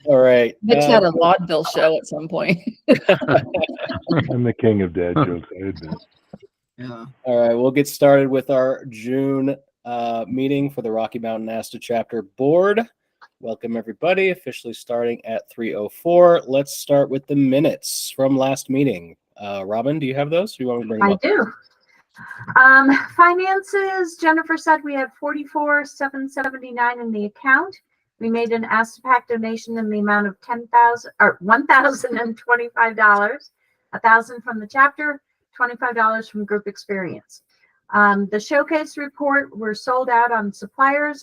All right. Mitch had a vaudeville show at some point. I'm the king of dad jokes. I admit. Yeah. All right, we'll get started with our June meeting for the Rocky Mountain ASTA chapter board. Welcome everybody, officially starting at 3:04. Let's start with the minutes from last meeting. Robin, do you have those? Or you want me to bring them I up? do. Finances, Jennifer said we had $44,779 in the account. We made an ASTA donation in the amount of $1,025, $1,000 from the chapter, $25 from group experience. The showcase report were sold out on suppliers.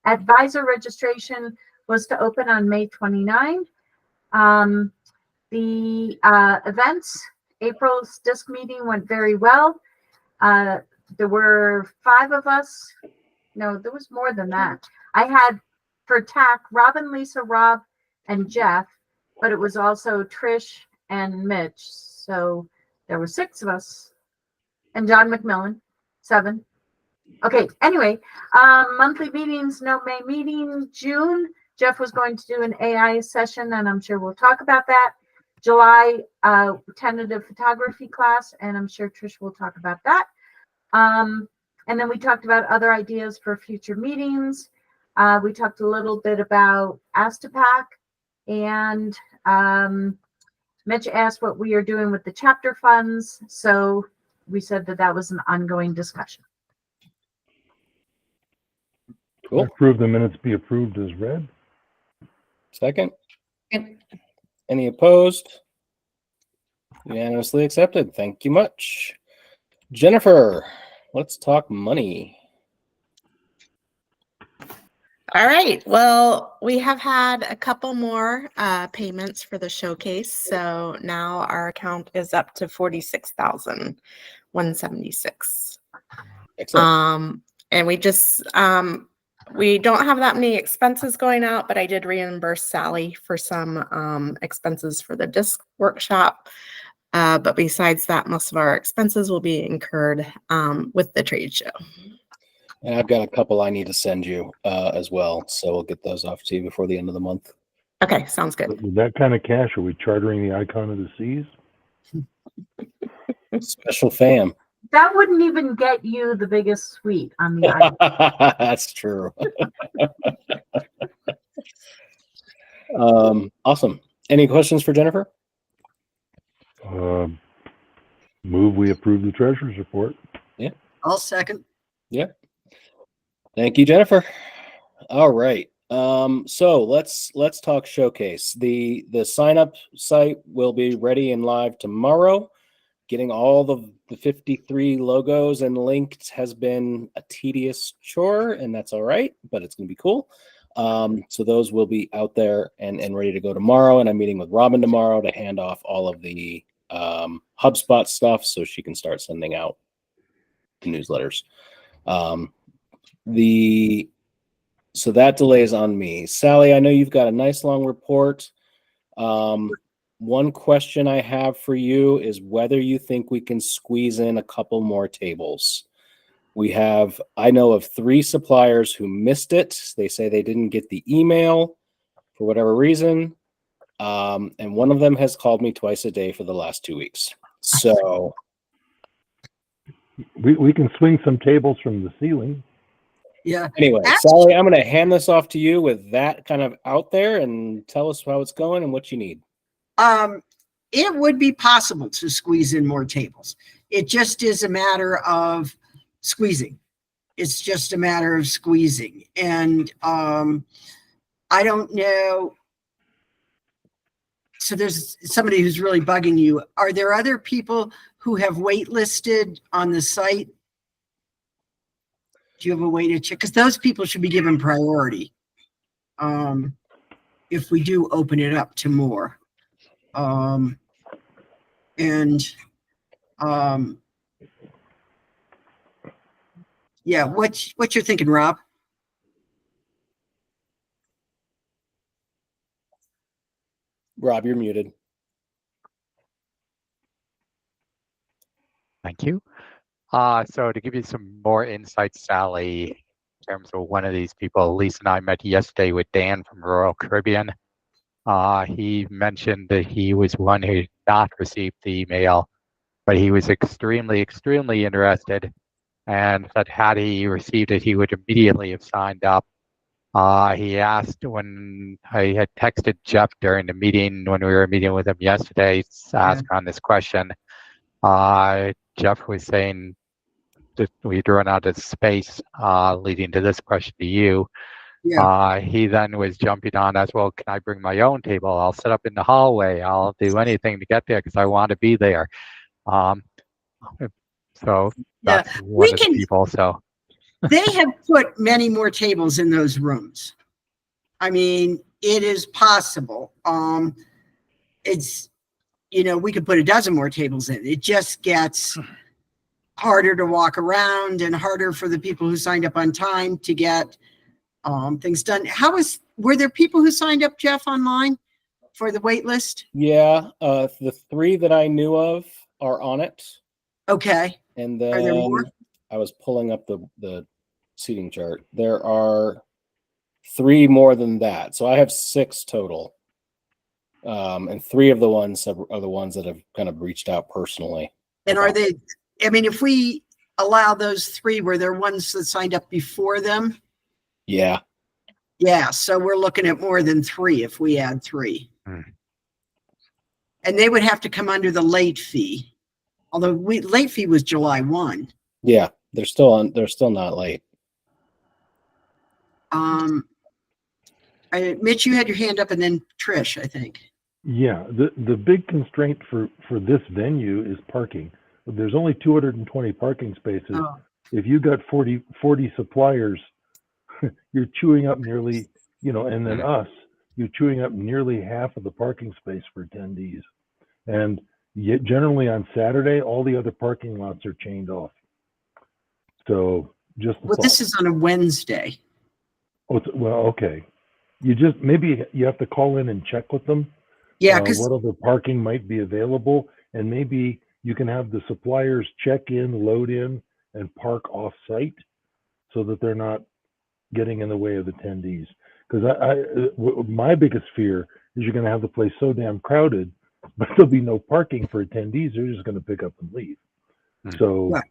Advisor registration was to open on May 29. The events, April's disc meeting went very well. There were 5 of us. No, there was more than that. I had for TAC, Robin, Lisa, Rob, and Jeff, but it was also Trish and Mitch. So there were 6 of us. And John McMillan, 7. Okay, anyway, monthly meetings, no May meeting. June, Jeff was going to do an AI session, and I'm sure we'll talk about that. July, tentative photography class, and I'm sure Trish will talk about that. And then we talked about other ideas for future meetings. We talked a little bit about AstaPack, and Mitch asked what we are doing with the chapter funds. So we said that that was an ongoing discussion. Cool. I approve the minutes be approved as read. Second. Any opposed? Unanimously accepted. Thank you much. Jennifer, let's talk money. All right. Well, we have had a couple more payments for the showcase. So now our account is up to $46,176. Excellent. And we just we don't have that many expenses going out, but I did reimburse Sally for some expenses for the disc workshop. But besides that, most of our expenses will be incurred with the trade show. And I've got a couple I need to send you as well. So we'll get those off to you before the end of the month. Okay, sounds good. With that kind of cash, are we chartering the Icon of the Seas? Special fam. That wouldn't even get you the biggest suite on the island. That's true. Awesome. Any questions for Jennifer? Move we approve the treasurer's report. Yeah. I'll second. Yeah. Thank you, Jennifer. All right. So let's talk showcase. The sign up site will be ready and live tomorrow. Getting all the 53 logos and linked has been a tedious chore, and that's all right, but it's going to be cool. So those will be out there and ready to go tomorrow. And I'm meeting with Robin tomorrow to hand off all of the HubSpot stuff so she can start sending out the newsletters. So that delay is on me. Sally, I know you've got a nice long report. One question I have for you is whether you think we can squeeze in a couple more tables. I know of 3 suppliers who missed it. They say they didn't get the email for whatever reason. And one of them has called me twice a day for the last 2 weeks. So We can swing some tables from the ceiling. Yeah. anyway, Sally, I'm going to hand this off to you with that kind of out there and tell us how it's going and what you need. It would be possible to squeeze in more tables. It just is a matter of squeezing. It's just a matter of squeezing. And I don't know. So there's somebody who's really bugging you. Are there other people who have waitlisted on the site? Do you have a way to check? Because those people should be given priority if we do open it up to more. Yeah, what you're thinking, Rob? Rob, you're muted. Thank you. So to give you some more insight, Sally, terms of one of these people. Lisa and I met yesterday with Dan from Royal Caribbean. He mentioned that he was one who did not receive the email, but he was extremely, extremely interested, and that had he received it, he would immediately have signed up. He asked when I had texted Jeff during the meeting, when we were meeting with him yesterday, to ask on this question. Jeff was saying that we'd run out of space, leading to this question to you. Yeah. He then was jumping on as well. Can I bring my own table? I'll set up in the hallway. I'll do anything to get there because I want to be there. So Yeah, that's one we of the can- people. So They have put many more tables in those rooms. I mean, it is possible. It's, we could put a dozen more tables in. It just gets harder to walk around and harder for the people who signed up on time to get things done. Were there people who signed up, Jeff, online for the wait list? Yeah, the 3 that I knew of are on it. Okay. And Are there more? then I was pulling up the seating chart. There are 3 more than that. So I have 6 total. And 3 of the ones are the ones that have kind of reached out personally. And are they, if we allow those 3, were there ones that signed up before them? Yeah. Yeah. So we're looking at more than 3 if we add 3. And they would have to come under the late fee. Although late fee was July 1. Yeah. They're still not late. Mitch, you had your hand up, and then Trish, I think. Yeah, the big constraint for this venue is parking. There's only 220 parking spaces. Oh. If you got 40 suppliers, you're chewing up nearly, and then us, you're chewing up nearly half of the parking space for attendees. And yet generally on Saturday, all the other parking lots are chained off. So just This is on a Wednesday. Oh, well, okay. Maybe you have to call in and check with them. Yeah, because what other parking might be available, and maybe you can have the suppliers check in, load in, and park off site, so that they're not getting in the way of attendees. Because my biggest fear is you're going to have the place so damn crowded, but there'll be no parking for attendees. They're just going to pick up and leave. So right.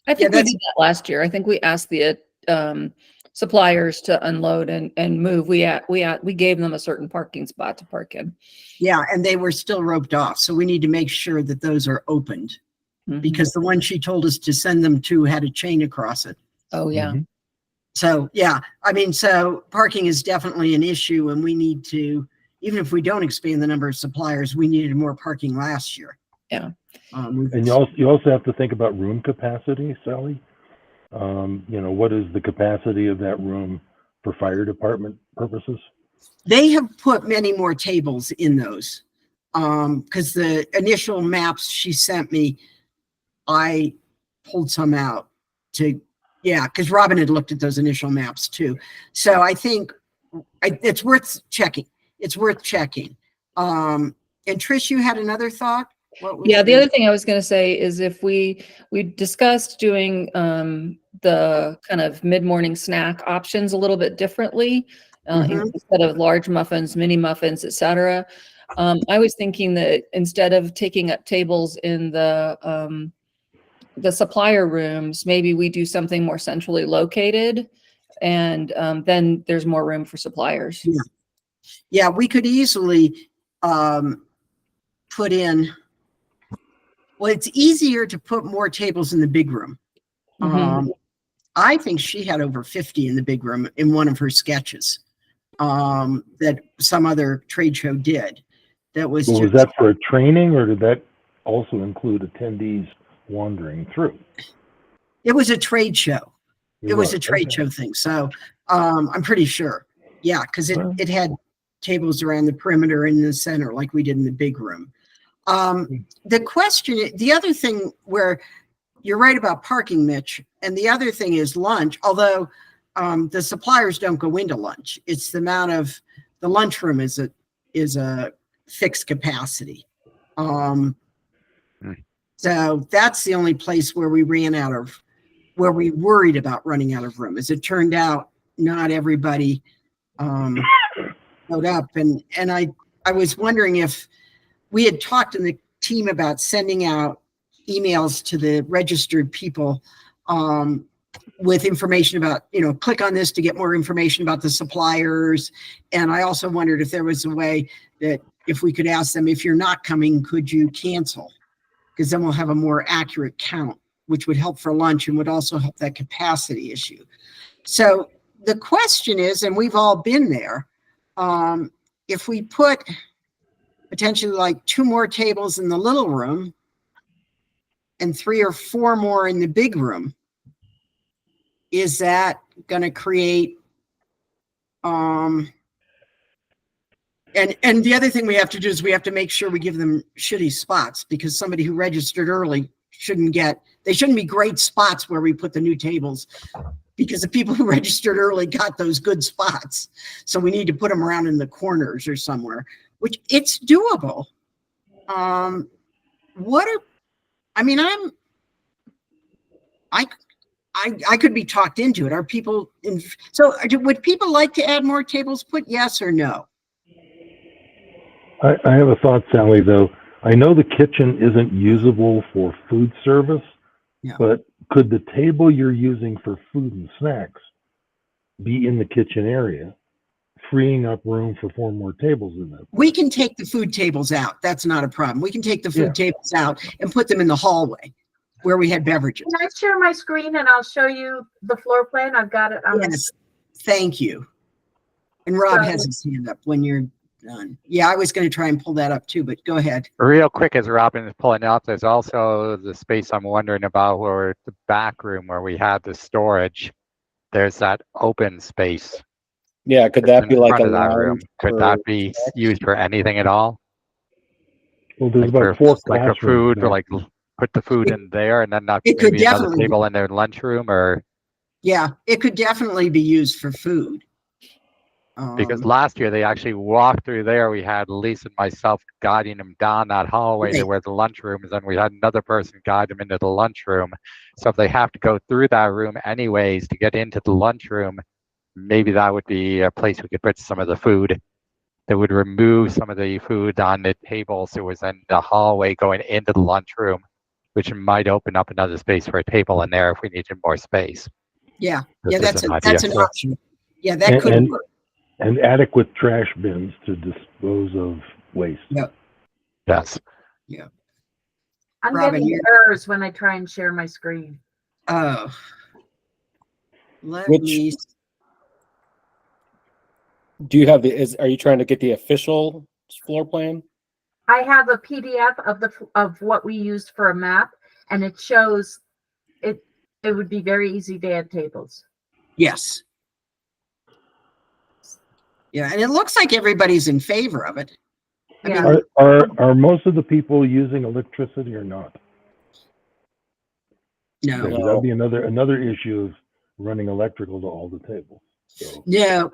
I think we did that last year. I think we asked the suppliers to unload and move. We gave them a certain parking spot to park in. Yeah, and they were still roped off. So we need to make sure that those are opened, because the one she told us to send them to had a chain across it. Oh, yeah. Mhm. So, yeah, so parking is definitely an issue, and we need to, even if we don't expand the number of suppliers, we needed more parking last year. Yeah. And you also have to think about room capacity, Sally. What is the capacity of that room for fire department purposes? They have put many more tables in those, because the initial maps she sent me, I pulled some out because Robin had looked at those initial maps too. So I think it's worth checking. It's worth checking. And Trish, you had another thought? Yeah, the other thing I was going to say is if we discussed doing the kind of mid-morning snack options a little bit differently, instead of large muffins, mini muffins, etc. I was thinking that instead of taking up tables in the supplier rooms, maybe we do something more centrally located, and then there's more room for suppliers. Yeah, we could easily put in. Well, it's easier to put more tables in the big room. I think she had over 50 in the big room in one of her sketches that some other trade show did. Was that for a training, or did that also include attendees wandering through? It was a trade show. It was a trade show thing. So I'm pretty sure. Yeah, because it had tables around the perimeter and in the center like we did in the big room. The other thing where you're right about parking, Mitch, and the other thing is lunch, although the suppliers don't go into lunch. It's the amount of the lunchroom is a fixed capacity. So that's the only place where we ran out of where we worried about running out of room. As it turned out, not everybody showed up. And I was wondering if we had talked in the team about sending out emails to the registered people with information about, click on this to get more information about the suppliers. And I also wondered if there was a way that if we could ask them, if you're not coming, could you cancel? Because then we'll have a more accurate count, which would help for lunch and would also help that capacity issue. So the question is, and we've all been there, if we put potentially like 2 more tables in the little room and 3 or 4 more in the big room, is that going to create and the other thing we have to do is we have to make sure we give them shitty spots, because somebody who registered early shouldn't be great spots where we put the new tables, because the people who registered early got those good spots. So we need to put them around in the corners or somewhere, which it's doable. I could be talked into it. Are people would people like to add more tables? Put yes or no. I have a thought, Sally, though. I know the kitchen isn't usable for food service, but could the table you're using for food and snacks be in the kitchen area, freeing up room for 4 more tables in there? We can take the food tables out. That's not a problem. We can take the food tables out and put them in the hallway where we had beverages. Can I share my screen and I'll show you the floor plan? I've got it on Yes, thank you. And Rob has his hand up when you're done. Yeah, I was going to try and pull that up too, but go ahead. Real quick, as Robin is pulling up, there's also the space I'm wondering about where the back room where we had the storage. There's that open space. Yeah, could that be like a that room? Could that be used for anything at all? Well, there's Like about 4 like for food, or like put the food in there and then not maybe another table in their lunchroom, or yeah, it could definitely be used for food. Because last year they actually walked through there. We had Lisa and myself guiding them down that hallway to where the lunchroom is, and we had another person guide them into the lunchroom. So if they have to go through that room anyways to get into the lunchroom, maybe that would be a place we could put some of the food. That would remove some of the food on the tables that was in the hallway going into the lunchroom, which might open up another space for a table in there if we needed more space. Yeah, that's an option. Yeah, that could work. And adequate trash bins to dispose of waste. Yep. Yes. Yeah. I'm getting errors when I try and share my screen. Oh. Do you have are you trying to get the official floor plan? I have a PDF of what we used for a map, and it shows it would be very easy to add tables. Yes. Yeah, and it looks like everybody's in favor of it. I mean, are most of the people using electricity or not? No. That'd be another issue of running electrical to all the tables. So. No,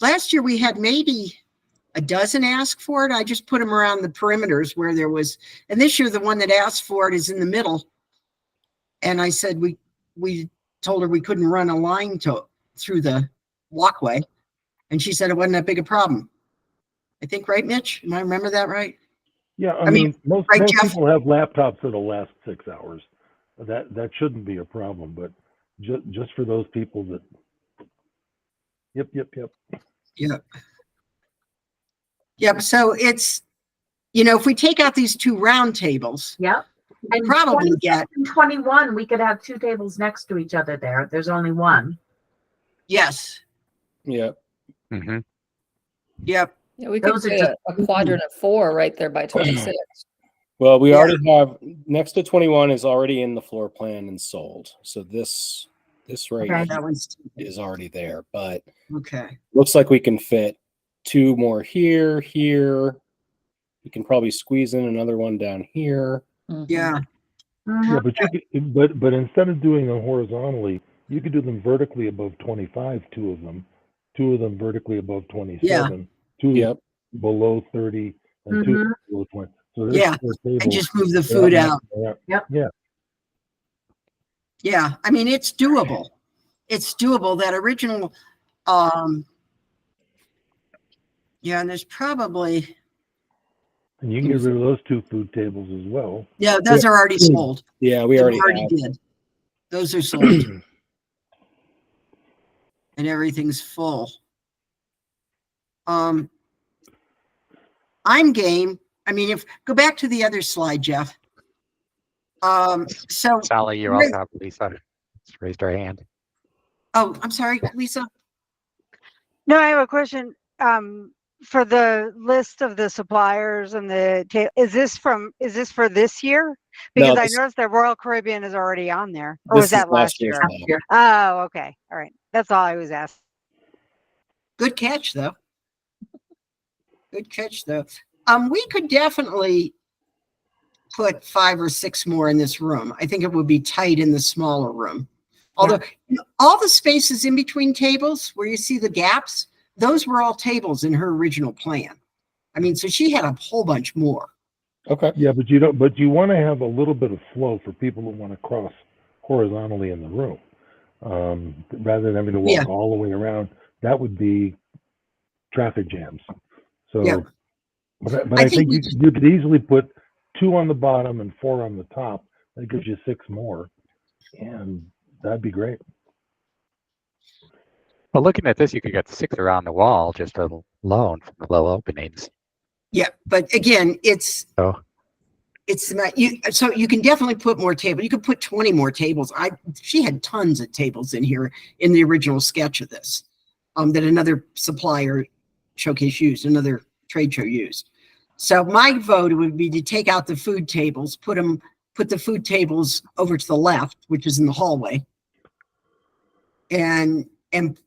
last year we had maybe a dozen ask for it. I just put them around the perimeters where there was, and this year the one that asked for it is in the middle. And I said, we told her we couldn't run a line through the walkway. And she said it wasn't that big a problem. I think, right, Mitch? Am I remember that right? Yeah, I mean most people have laptops that'll last 6 hours. That shouldn't be a problem, but just for those people that Yep. So it's, if we take out these 2 round tables, and probably get 21, we could have 2 tables next to each other there. There's only one. Yes. Yep. Mm-hmm. Yep. Yeah, we could say a quadrant of 4 right there by 26. Well, we already have next to 21 is already in the floor plan and sold. So this right here that one's is already there, but okay. Looks like we can fit 2 more here. We can probably squeeze in another one down here. Mm-hmm. Yeah. Yeah, but instead of doing them horizontally, you could do them vertically above 25, 2 of them vertically above 27, 2 below 30, and 2 below 20. So there's 4 tables. And just move the food out. Yeah. Yeah, I mean, it's doable. It's doable. That original, yeah, and there's probably, And you can get rid of those 2 food tables as well. yeah, those are already sold. Yeah, we They already have. did. Those are sold. And everything's full. I'm game. I mean, if go back to the other slide, Jeff. So Sally, you're also up. Lisa just raised her hand. oh, I'm sorry, Lisa. No, I have a question. For the list of the suppliers and is this for this year? Because I this- noticed that Royal Caribbean is already on there. Or This was is that last year's year? now. Oh, okay. All right. That's all I was asking. Good catch, though. Good catch, though. We could definitely put 5 or 6 more in this room. I think it would be tight in the smaller room. Although all the spaces in between tables where you see the gaps, those were all tables in her original plan. I mean, so she had a whole bunch more. Okay. Yeah, but you want to have a little bit of flow for people who want to cross horizontally in the room. Rather than having to walk all the way around, that would be traffic jams. So, Yeah. but I think you could easily put 2 on the bottom and 4 on the top. That gives you 6 more, and that'd be great. Well, looking at this, you could get 6 around the wall just alone from the low openings. Yeah, but again, So it's not you. So you can definitely put more tables. You could put 20 more tables. She had tons of tables in here in the original sketch of this, that another supplier showcase used, another trade show used. So my vote would be to take out the food tables, put the food tables over to the left, which is in the hallway, and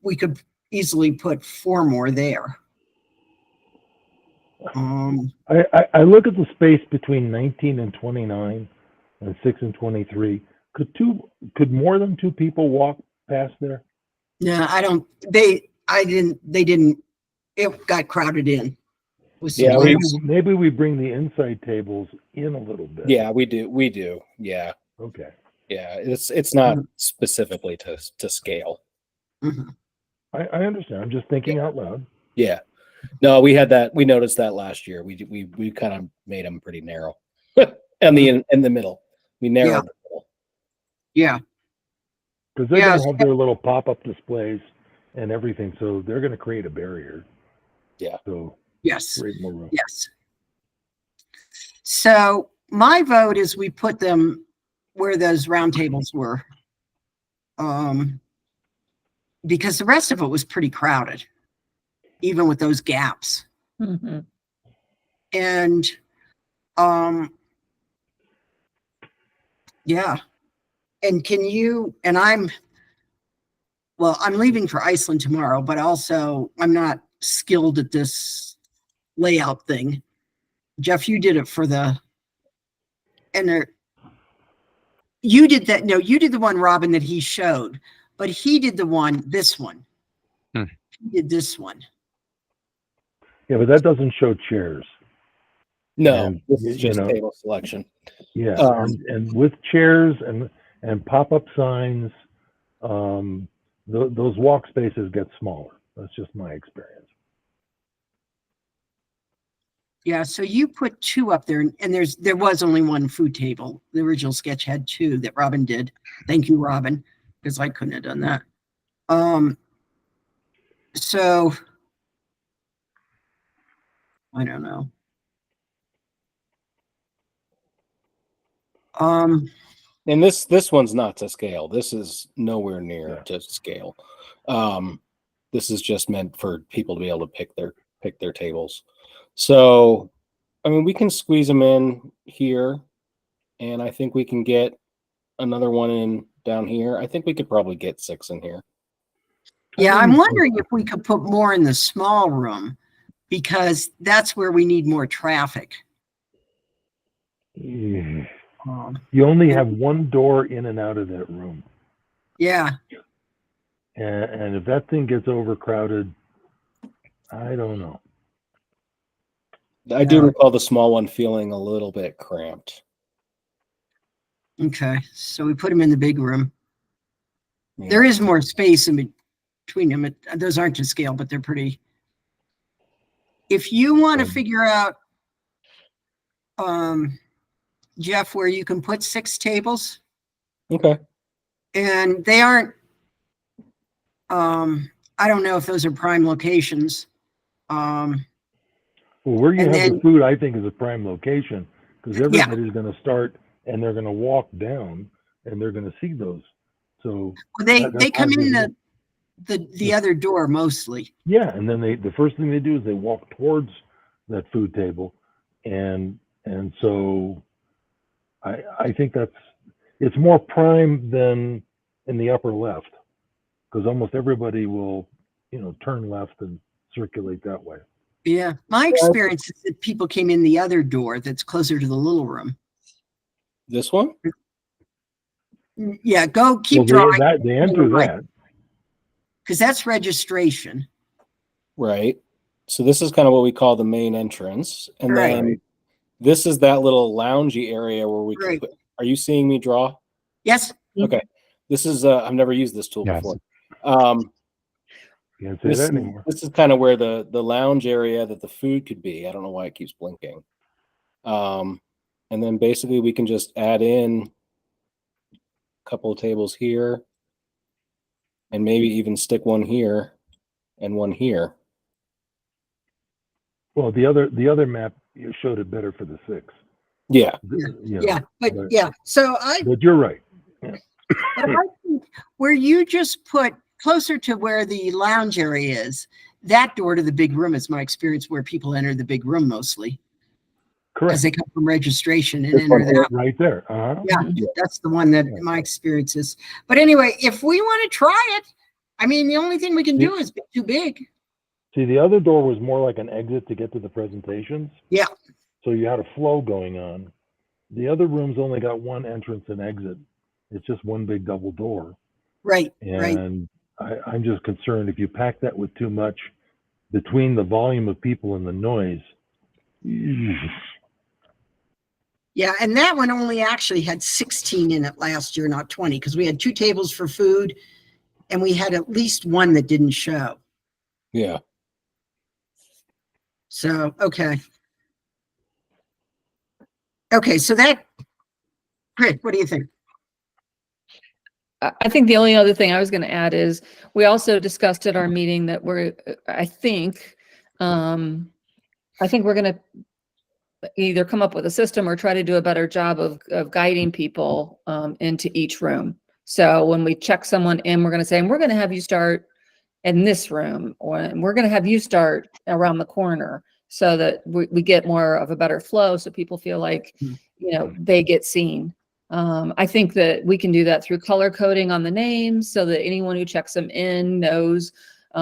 we could easily put 4 more there. I look at the space between 19 and 29 and 6 and 23. Could more than 2 people walk past there? No, they didn't, it got crowded in. Yeah, maybe we bring the inside tables in a little bit. Yeah, we do. Yeah. Okay. Yeah, it's not specifically to scale. Mm-hmm. I understand. I'm just thinking out loud. Yeah. No, we noticed that last year. We kind of made them pretty narrow. And in the middle. We narrowed the middle. Yeah. Because they're going to have their little pop-up displays and everything, so they're going to create a barrier. Yeah. So yes. create more room. Yes. So my vote is we put them where those round tables were. Because the rest of it was pretty crowded, even with those gaps. Mm-hmm. And yeah. And I'm leaving for Iceland tomorrow, but also I'm not skilled at this layout thing. Jeff, you did it you did that. No, you did the one, Robin, that he showed, but he did this one. He did this one. Yeah, but that doesn't show chairs. No, And, this is just table selection. Yeah, and with chairs and pop-up signs, those walk spaces get smaller. That's just my experience. Yeah, so you put 2 up there, and there was only 1 food table. The original sketch had 2 that Robin did. Thank you, Robin, because I couldn't have done that. So I don't know. And this one's not to scale. This is nowhere near to scale. This is just meant for people to be able to pick their tables. So, I mean, we can squeeze them in here, and I think we can get another one in down here. I think we could probably get 6 in here. Yeah, I'm wondering if we could put more in the small room, because that's where we need more traffic. Yeah. You only have 1 door in and out of that room. Yeah. And if that thing gets overcrowded, I don't know. I do recall the small one feeling a little bit cramped. Okay, so we put him in the big room. Yeah. There is more space in between them. Those aren't to scale, but they're pretty. If you want to figure out, Jeff, where you can put 6 tables, Okay. and they aren't, I don't know if those are prime locations. Well, where you And have the then- food, I think, is a prime location because Yeah. everybody's going to start and they're going to walk down and they're going to see those. So They that's come in obviously- the other door mostly. yeah, and then the first thing they do is they walk towards that food table, and so I think it's more prime than in the upper left because almost everybody will turn left and circulate that way. Yeah. My experience is that people came in the other door that's closer to the little room. This one? Yeah, keep Well, drawing. they enter that. Because that's registration. Right. So this is kind of what we call the main entrance. And Right. then this is that little loungy area where we Right. can put, are you seeing me draw? Yes. Okay. This is I've never used this tool Yes. before. Can't say This, that anymore. this is kind of where the lounge area that the food could be. I don't know why it keeps blinking. And then basically we can just add in a couple of tables here and maybe even stick one here and one here. Well, the other map you showed it better for the 6. Yeah. Yeah. But yeah. So But you're right. but I think where you just put closer to where the lounge area is, that door to the big room is my experience where people enter the big room mostly because Correct. they come from registration and This one enter here. that. Right there. Yeah, that's the one that my experience is. But anyway, if we want to try it, I mean, the only thing we can do is be too big. See, the other door was more like an exit to get to the presentations. Yeah. So you had a flow going on. The other rooms only got one entrance and exit. It's just one big double door. Right. Right. And I'm just concerned if you pack that with too much between the volume of people and the noise. Yeah, and that one only actually had 16 in it last year, not 20, because we had 2 tables for food and we had at least one that didn't show. Yeah. So, okay. Okay, so that, Rick, what do you think? I think the only other thing I was going to add is we also discussed at our meeting that I think we're going to either come up with a system or try to do a better job of guiding people into each room. So when we check someone in, we're going to say, and we're going to have you start in this room, or we're going to have you start around the corner so that we get more of a better flow. So people feel like, they get seen. I think that we can do that through color coding on the names so that anyone who checks them in knows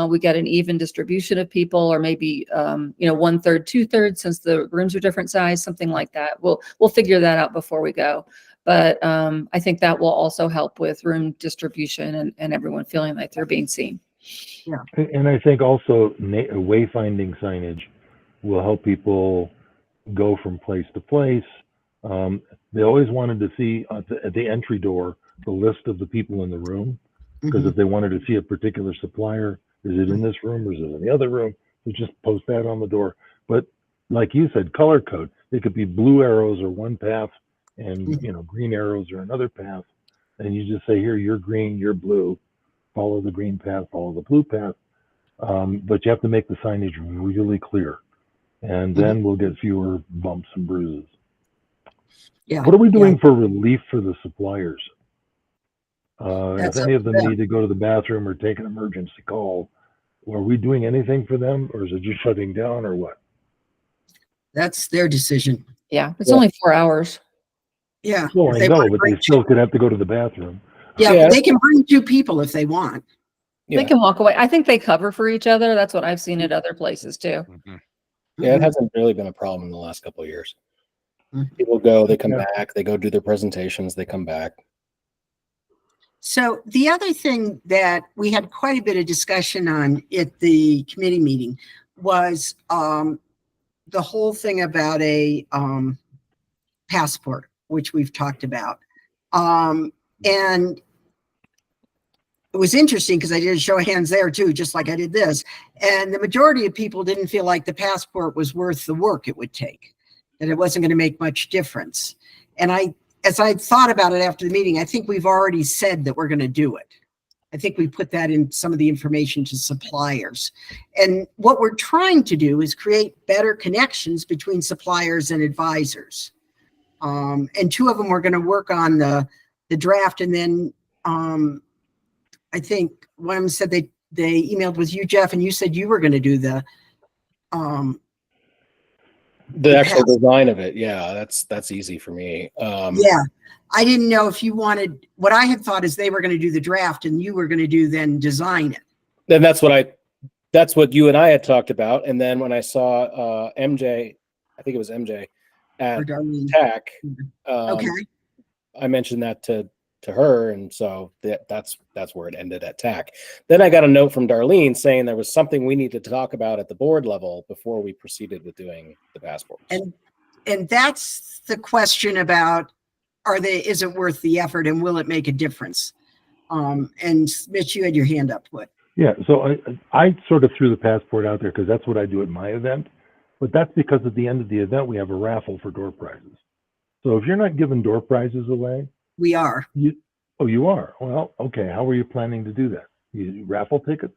we get an even distribution of people, or maybe 1/3, 2/3, since the rooms are different size, something like that. We'll figure that out before we go. But I think that will also help with room distribution and everyone feeling like they're being seen. Yeah. And I think also wayfinding signage will help people go from place to place. They always wanted to see at the entry door the list of the people in the room, because if they wanted to see a particular supplier, is it in this room or is it in the other room? So just post that on the door. But like you said, color code. It could be blue arrows or one path, and green arrows or another path. And you just say, here, you're green, you're blue. Follow the green path, follow the blue path. But you have to make the signage really clear, and then we'll get fewer bumps and bruises. Yeah. What are we doing for relief for the suppliers? If That's any up of them to them. need to go to the bathroom or take an emergency call, are we doing anything for them, or is it just shutting down, or what? That's their decision. Yeah, it's only 4 hours. Yeah. Well, if I they know, wanna but bring they still could have to go to the bathroom. Yeah, Yeah. they can bring 2 people if they want. Yeah. They can walk away. I think they cover for each other. That's what I've seen at other places too. Mhm. Yeah, it hasn't really been a problem in the last couple of years. Mhm. People go, they come Yeah. back, they go do their presentations, they come back. So the other thing that we had quite a bit of discussion on at the committee meeting was the whole thing about a passport, which we've talked about. And it was interesting because I did a show of hands there too, just like I did this. And the majority of people didn't feel like the passport was worth the work it would take, that it wasn't going to make much difference. And as I thought about it after the meeting, I think we've already said that we're going to do it. I think we put that in some of the information to suppliers. And what we're trying to do is create better connections between suppliers and advisors. And two of them were going to work on the draft. And then I think one of them said they emailed with you, Jeff, and you said you were going to do the actual design of it. Yeah, that's easy for me. Yeah. I didn't know if you wanted, what I had thought is they were going to do the draft and you were going to do then design it. Then that's what you and I had talked about. And then when I saw MJ, I think it was MJ at TAC, Okay. I mentioned that to her, and so that's where it ended at TAC. Then I got a note from Darlene saying there was something we needed to talk about at the board level before we proceeded with doing the passports. And that's the question about, is it worth the effort and will it make a difference? And Mitch, you had your hand up. What? Yeah, so I sort of threw the passport out there because that's what I do at my event. But that's because at the end of the event, we have a raffle for door prizes. So if you're not giving door prizes away. We are. You are? Well, okay. How are you planning to do that? You raffle tickets?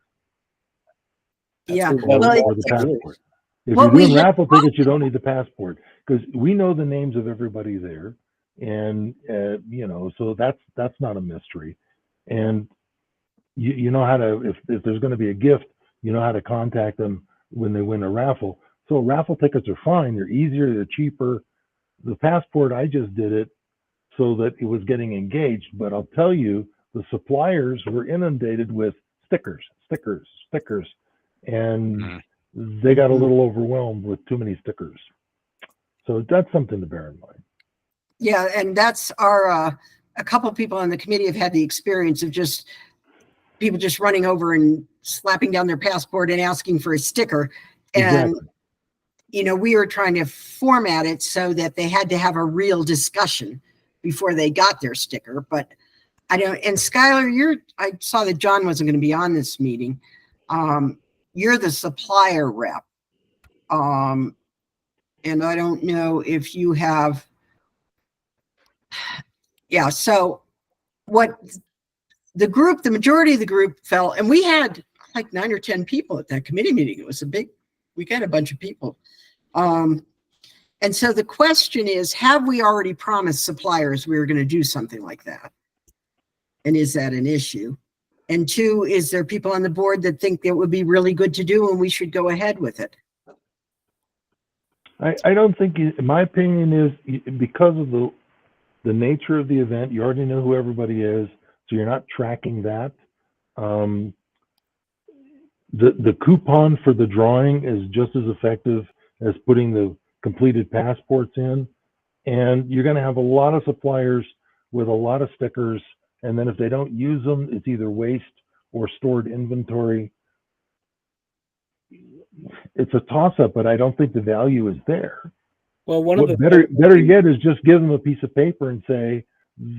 Yeah. Or the passport. If you're doing raffle tickets, you don't need the passport because we know the names of everybody there. And, so that's not a mystery. And you know how to, if there's going to be a gift, you know how to contact them when they win a raffle. So raffle tickets are fine. They're easier. They're cheaper. The passport, I just did it so that it was getting engaged. But I'll tell you, the suppliers were inundated with stickers. And they got a little overwhelmed with too many stickers. So that's something to bear in mind. Yeah, and that's our, a couple of people on the committee have had the experience of people just running over and slapping down their passport and asking for a sticker. And, we were trying to format it so that they had to have a real discussion before they got their sticker. But I don't, and Skylar, I saw that John wasn't going to be on this meeting. You're the supplier rep. And I don't know if you have, yeah, so what the majority of the group felt, and we had like 9 or 10 people at that committee meeting. It was we got a bunch of people. And so the question is, have we already promised suppliers we were going to do something like that? And is that an issue? And 2, is there people on the board that think it would be really good to do and we should go ahead with it? I don't think, in my opinion, is because of the nature of the event, you already know who everybody is, so you're not tracking that. The coupon for the drawing is just as effective as putting the completed passports in. And you're going to have a lot of suppliers with a lot of stickers. And then if they don't use them, it's either waste or stored inventory. It's a toss-up, but I don't think the value is there. Well, better yet is just give them a piece of paper and say,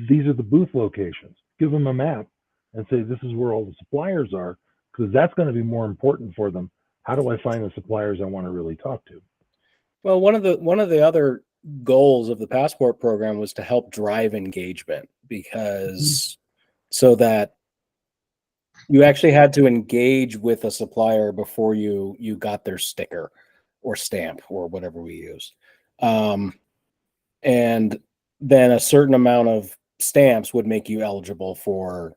these are the booth locations. Give them a map and say, this is where all the suppliers are, because that's going to be more important for them. How do I find the suppliers I want to really talk to? Well, one of the other goals of the passport program was to help drive engagement, because so that you actually had to engage with a supplier before you got their sticker or stamp or whatever we used. And then a certain amount of stamps would make you eligible for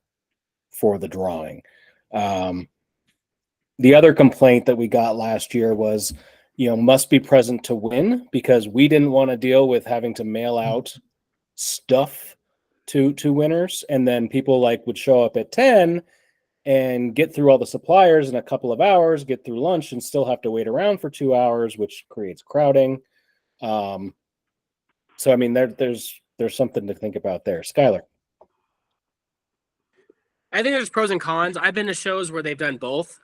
the drawing. The other complaint that we got last year was, must be present to win, because we didn't want to deal with having to mail out stuff to winners. And then people would show up at 10 and get through all the suppliers in a couple of hours, get through lunch, and still have to wait around for 2 hours, which creates crowding. So, I mean, there's something to think about there. Skylar. I think there's pros and cons. I've been to shows where they've done both.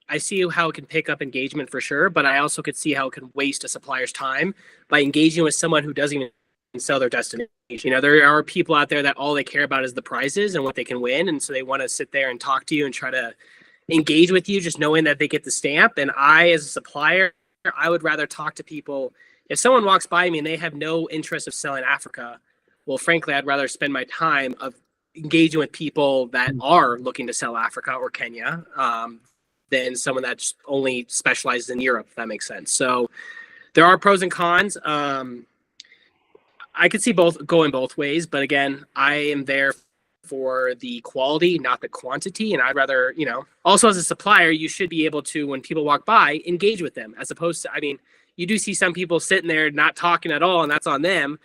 I see how it can pick up engagement for sure, but I also could see how it can waste a supplier's time by engaging with someone who doesn't even sell their destination. You know, there are people out there that all they care about is the prizes and what they can win, and so they want to sit there and talk to you and try to engage with you, just knowing that they get the stamp. And I, as a supplier, I would rather talk to people. If someone walks by me and they have no interest of selling Africa, well, frankly, I'd rather spend my time of engaging with people that are looking to sell Africa or Kenya than someone that only specializes in Europe, if that makes sense. So there are pros and cons. I could see both going both ways, but again, I am there for the quality, not the quantity. And I'd rather, you know, also as a supplier, you should be able to, when people walk by, engage with them, as opposed to, I mean, you do see some people sitting there not talking at all, and that's on them.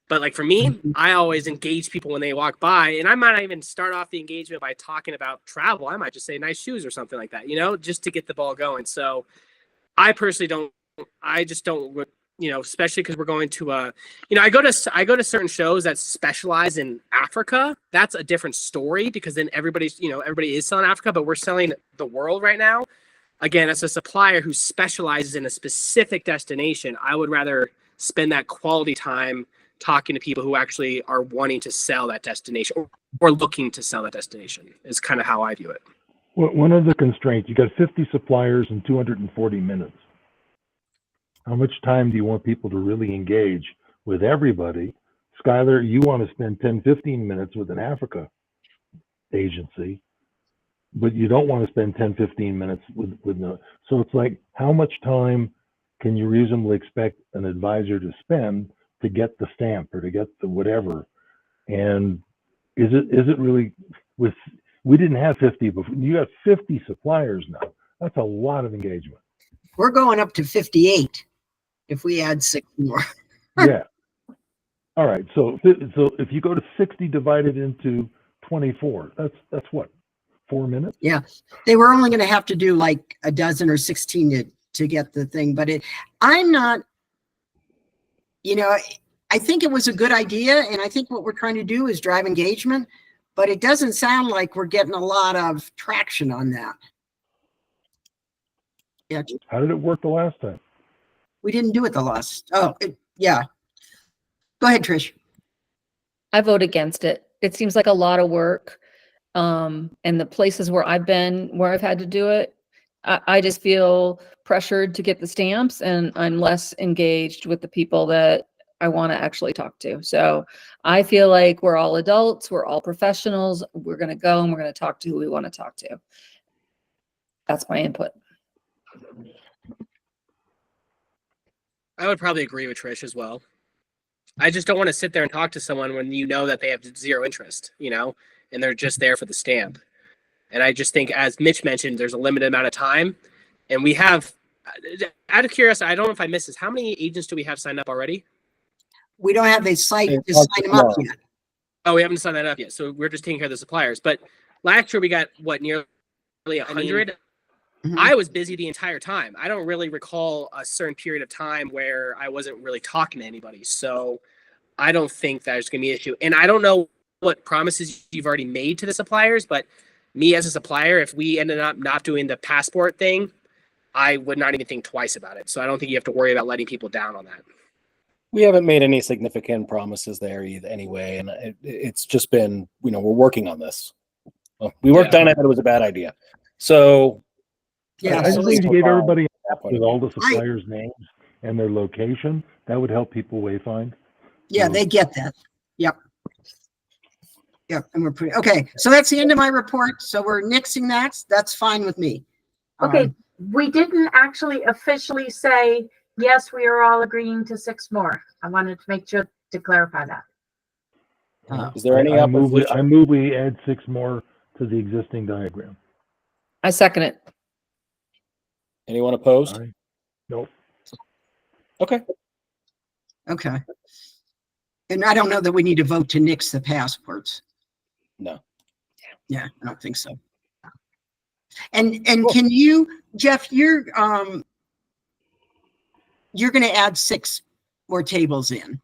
But like for me, I always engage people when they walk by, and I might not even start off the engagement by talking about travel. I might just say nice shoes or something like that, you know, just to get the ball going. So I personally just don't, you know, especially because we're going to you know, I go to certain shows that specialize in Africa. That's a different story, because then everybody is selling Africa, but we're selling the world right now. Again, as a supplier who specializes in a specific destination, I would rather spend that quality time talking to people who actually are wanting to sell that destination or looking to sell that destination, is kind of how I view it. Well, one of the constraints, you got 50 suppliers and 240 minutes. How much time do you want people to really engage with everybody? Skylar, you want to spend 10, 15 minutes with an Africa agency, but you don't want to spend 10, 15 minutes with no. So it's like, how much time can you reasonably expect an advisor to spend to get the stamp or to get the whatever? And is it really, we didn't have 50 before. You got 50 suppliers now. That's a lot of engagement. We're going up to 58 if we add 6 more. Yeah. All right. So if you go to 60 divided into 24, that's what, 4 minutes? Yeah. They were only going to have to do like a dozen or 16 to get the thing, but I'm not, you know, I think it was a good idea, and I think what we're trying to do is drive engagement, but it doesn't sound like we're getting a lot of traction on that. Yeah. How did it work the last time? We didn't do it the last. Oh, yeah. Go ahead, Trish. I vote against it. It seems like a lot of work. And the places where I've been, where I've had to do it, I just feel pressured to get the stamps, and I'm less engaged with the people that I want to actually talk to. So I feel like we're all adults, we're all professionals. We're going to go and we're going to talk to who we want to talk to. That's my input. I would probably agree with Trish as well. I just don't want to sit there and talk to someone when you know that they have zero interest, you know, and they're just there for the stamp. And I just think, as Mitch mentioned, there's a limited amount of time, and we have, out of curiosity, I don't know if I missed this, how many agents do we have signed up already? We don't have the site to sign them up yet. Oh, we haven't signed that up yet. So we're just taking care of the suppliers. But last year we got what, nearly 100. I was busy the entire time. I don't really recall a certain period of time where I wasn't really talking to anybody. So I don't think there's going to be an issue. And I don't know what promises you've already made to the suppliers, but me as a supplier, if we ended up not doing the passport thing, I would not even think twice about it. So I don't think you have to worry about letting people down on that. We haven't made any significant promises there either anyway. And it's just been, you know, we're working on this. Well, we worked on it, but it was a bad idea. So Yeah. I just think if you gave everybody point with of all the suppliers' names and their location, that would help people wayfind. Yeah, they get that. Yep. Yep. And we're pretty okay. So that's the end of my report. So we're nixing that. That's fine with me. Okay, we didn't actually officially say, yes, we are all agreeing to 6 more. I wanted to make sure to clarify that. Is there any I move opposition? we add 6 more to the existing diagram. I second it. Anyone opposed? Nope. Okay. Okay. And I don't know that we need to vote to nix the passports. No. Yeah, I don't think so. And can you, Jeff, you're going to add 6 more tables in.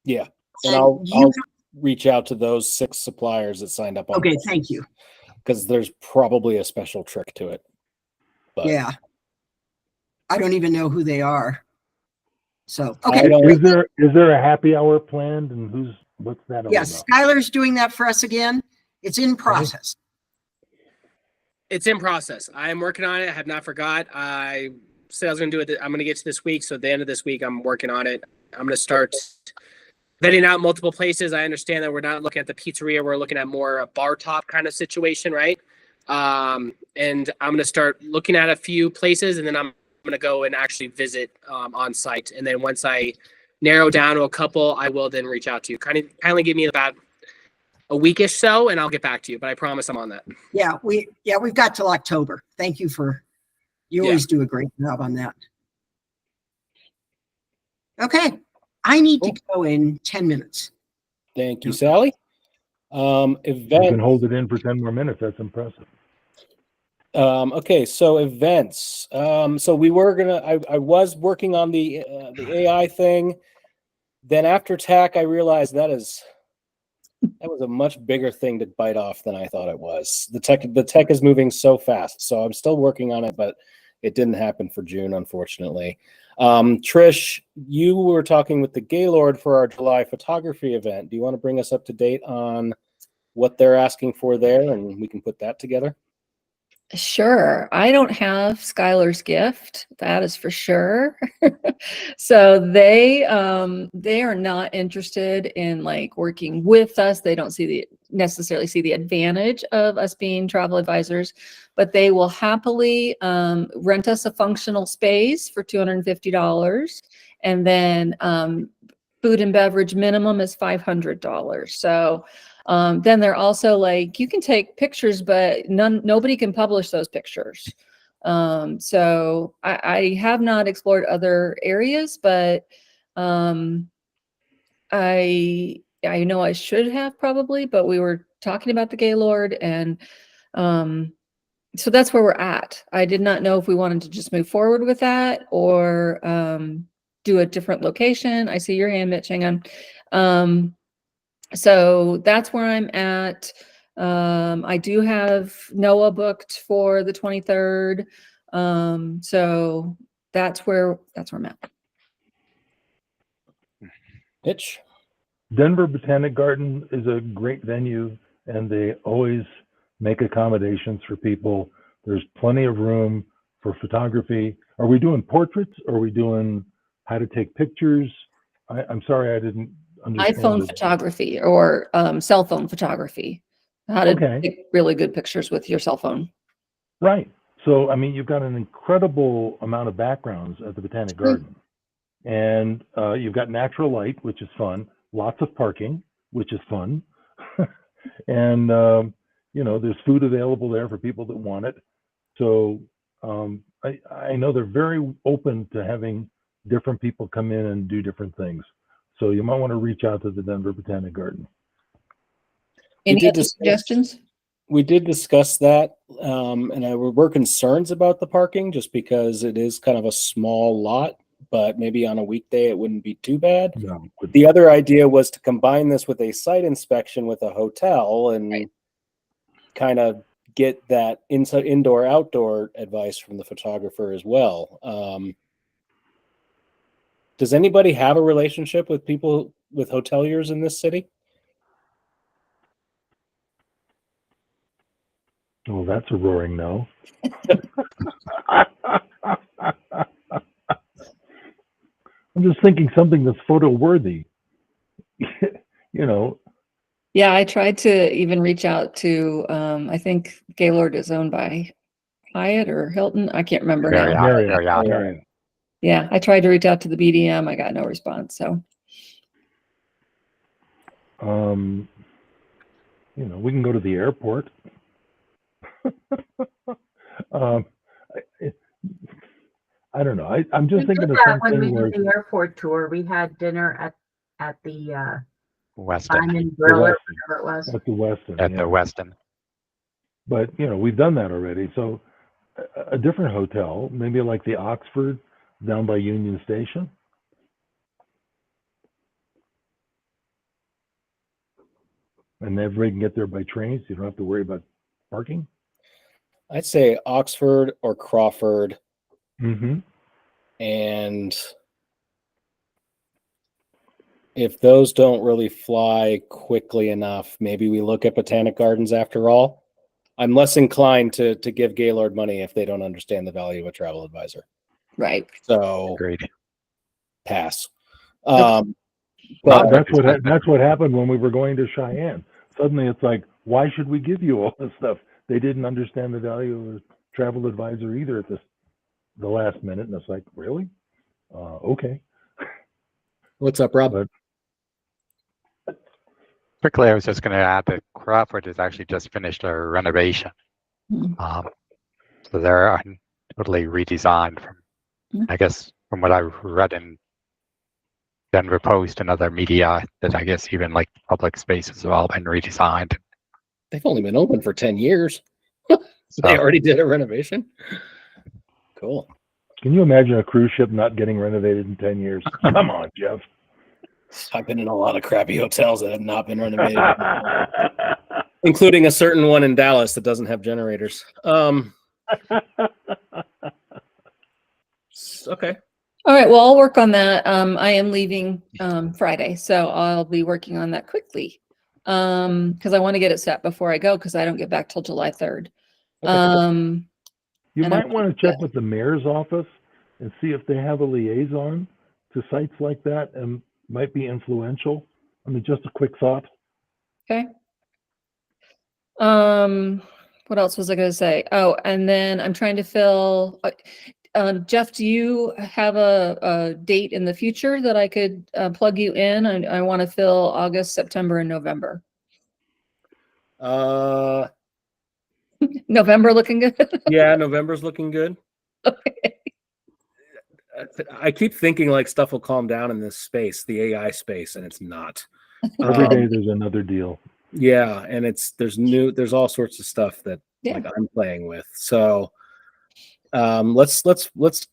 Yeah. And And I'll you, reach out to those 6 suppliers that signed up on okay, thank you. because there's probably a special trick to it. But Yeah. I don't even know who they are. So, I okay. don't- Is there a happy hour planned, and what's that all Yes, about? Skylar's doing that for us again. It's in process. It's in process. I am working on it. I have not forgot. I said I was going to do it. I'm going to get to this week. So at the end of this week, I'm working on it. I'm going to start vetting out multiple places. I understand that we're not looking at the pizzeria. We're looking at more a bar top kind of situation, right? And I'm going to start looking at a few places, and then I'm going to go and actually visit on site. And then once I narrow down to a couple, I will then reach out to you. Kindly give me about a weekish so, and I'll get back to you. But I promise I'm on that. Yeah, we've got till October. Thank you you always do a great job on that. Okay, I need to go in 10 minutes. Thank you, Sally. You Event. can hold it in for 10 more minutes. That's impressive. Okay, so events. So we were I was working on the AI thing. Then after TAC, I realized that was a much bigger thing to bite off than I thought it was. The tech is moving so fast. So I'm still working on it, but it didn't happen for June, unfortunately. Trish, you were talking with the Gaylord for our July photography event. Do you want to bring us up to date on what they're asking for there, and we can put that together? Sure. I don't have Skylar's gift, that is for sure. So they are not interested in like working with us. They don't necessarily see the advantage of us being travel advisors, but they will happily rent us a functional space for $250, and then food and beverage minimum is $500. So then they're also like, you can take pictures, but nobody can publish those pictures. So I have not explored other areas, but I know I should have probably, but we were talking about the Gaylord, and so that's where we're at. I did not know if we wanted to just move forward with that or do a different location. I see your hand, Mitch. Hang on. So that's where I'm at. I do have Noah booked for the 23rd. So that's where I'm at. Mitch? Denver Botanic Garden is a great venue, and they always make accommodations for people. There's plenty of room for photography. Are we doing portraits, or are we doing how to take pictures? I'm sorry, I didn't understand. iPhone photography or cell phone photography. How to take really good pictures with your cell phone. Right. So, I mean, you've got an incredible amount of backgrounds at the Botanic Garden. And you've got natural light, which is fun. Lots of parking, which is fun. And, there's food available there for people that want it. So I know they're very open to having different people come in and do different things. So you might want to reach out to the Denver Botanic Garden. Any other suggestions? We did discuss that, and there were concerns about the parking just because it is kind of a small lot, but maybe on a weekday it wouldn't be too bad. No. The other idea was to combine this with a site inspection with a hotel and kind of get that indoor outdoor advice from the photographer as well. Does anybody have a relationship with people with hoteliers in this city? Oh, that's a roaring no. I'm just thinking something that's photo worthy. Yeah, I tried to even reach out to, I think Gaylord is owned by Hyatt or Hilton. I can't remember now. Marriott. Yeah, I tried to reach out to the BDM. I got no response. So, we can go to the airport. I don't know. I'm just thinking of when we something where did the airport tour, we had dinner at the Weston. Diamond Grill or whatever it was. at the Weston. At yeah. the Weston. But we've done that already. So a different hotel, maybe like the Oxford down by Union Station. And everybody can get there by train, so you don't have to worry about parking. I'd say Oxford or Crawford. Mm-hmm. And if those don't really fly quickly enough, maybe we look at Botanic Gardens after all. I'm less inclined to give Gaylord money if they don't understand the value of a travel advisor. Right. So Agreed. pass. Rob, But That's what happened when we were going to Cheyenne. Suddenly it's like, why should we give you all this stuff? They didn't understand the value of a travel advisor either at the last minute. And it's like, really? Okay. what's up, Rob? But quickly, I was just going to add that Crawford has actually just finished a renovation. Hmm. So they're totally redesigned from, I guess, from what I've read in Denver Post and other media, that I guess even like public spaces have all been redesigned. They've only been open for 10 years. They So already did a renovation. Cool. can you imagine a cruise ship not getting renovated in 10 years? Come on, Jeff. I've been in a lot of crappy hotels that have not been renovated, including a certain one in Dallas that doesn't have generators. Okay. All right. Well, I'll work on that. I am leaving Friday, so I'll be working on that quickly. Because I want to get it set before I go, because I don't get back till July 3rd. Okay. You And I might want to check with the mayor's office and see if they have a liaison to sites like that and might be influential. I mean, just a quick thought. Okay. What else was I going to say? Oh, and then I'm trying to fill. Jeff, do you have a date in the future that I could plug you in? I want to fill August, September, and November. November looking good. Yeah, November's looking good. Okay. I keep thinking like stuff will calm down in this space, the AI space, and it's not. Every day there's another deal. Yeah, and there's all sorts of stuff that like I'm playing with. So let's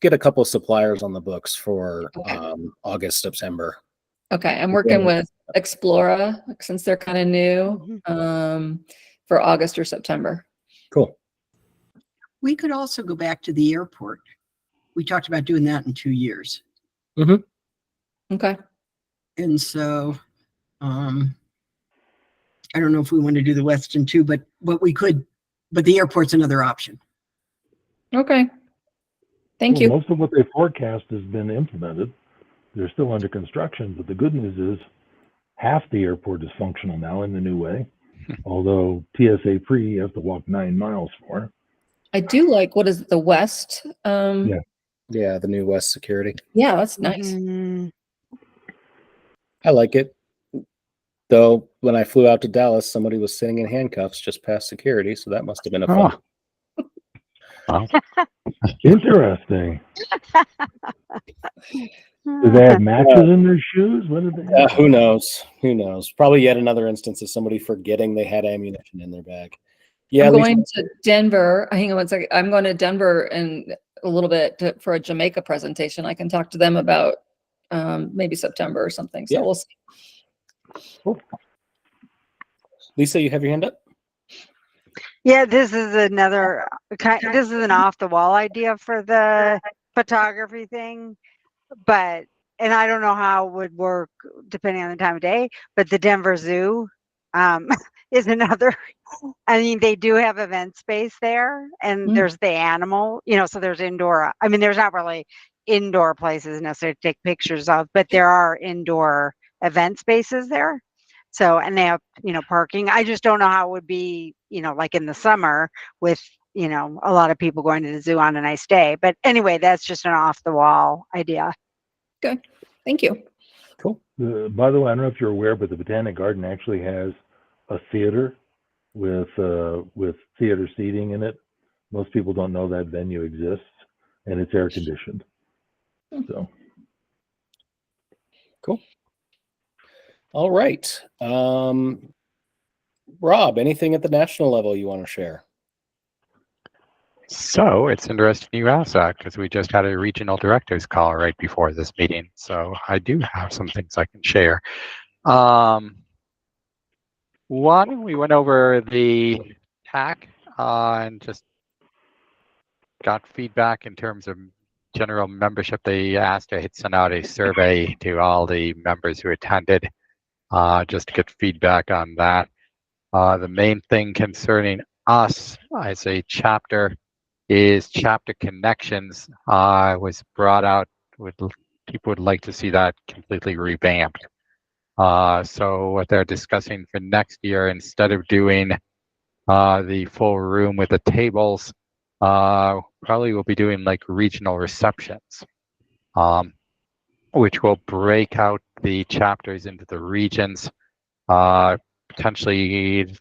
get a couple of suppliers on the books for August, September. Okay, I'm working with Explora since they're kind of new for August or September. Cool. We could also go back to the airport. We talked about doing that in 2 years. Okay. And so I don't know if we want to do the Weston too, but we could, but the airport's another option. Okay. Thank you. Most of what they forecast has been implemented. They're still under construction, but the good news is half the airport is functional now in the new way. Although TSA free, you have to walk 9 miles for. I do like, what is it, the West? Yeah, the new West security. Yeah, that's nice. I like it. Though when I flew out to Dallas, somebody was sitting in handcuffs just past security, so that must have been a fun. Wow. Interesting. Do they have matches in their shoes? What did they have? Who knows? Who knows? Probably yet another instance of somebody forgetting they had ammunition in their bag. Yeah, I'm going to Denver. Hang on one second. I'm going to Denver in a little bit for a Jamaica presentation. I can talk to them about maybe September or something. So we'll see. Cool. Lisa, you have your hand up? Yeah, this is another this is an off the wall idea for the photography thing, and I don't know how it would work depending on the time of day, but the Denver Zoo is another. I mean, they do have event space there, and there's the animal, so there's indoor. I mean, there's not really indoor places necessarily to take pictures of, but there are indoor event spaces there. So, and they have, parking. I just don't know how it would be, like in the summer with, a lot of people going to the zoo on a nice day. But anyway, that's just an off the wall idea. Okay. Thank you. Cool. By the way, I don't know if you're aware, but the Botanic Garden actually has a theater with theater seating in it. Most people don't know that venue exists, and it's air conditioned. So cool. All right. Rob, anything at the national level you want to share? So it's interesting you asked that, because we just had a regional directors call right before this meeting. So I do have some things I can share. One, we went over the TAC and just got feedback in terms of general membership, the ASTA had sent out a survey to all the members who attended, just to get feedback on that. The main thing concerning us as a chapter is chapter connections. Was brought out. People would like to see that completely revamped. So what they're discussing for next year, instead of doing the full room with the tables, probably we'll be doing like regional receptions, which will break out the chapters into the regions. Potentially,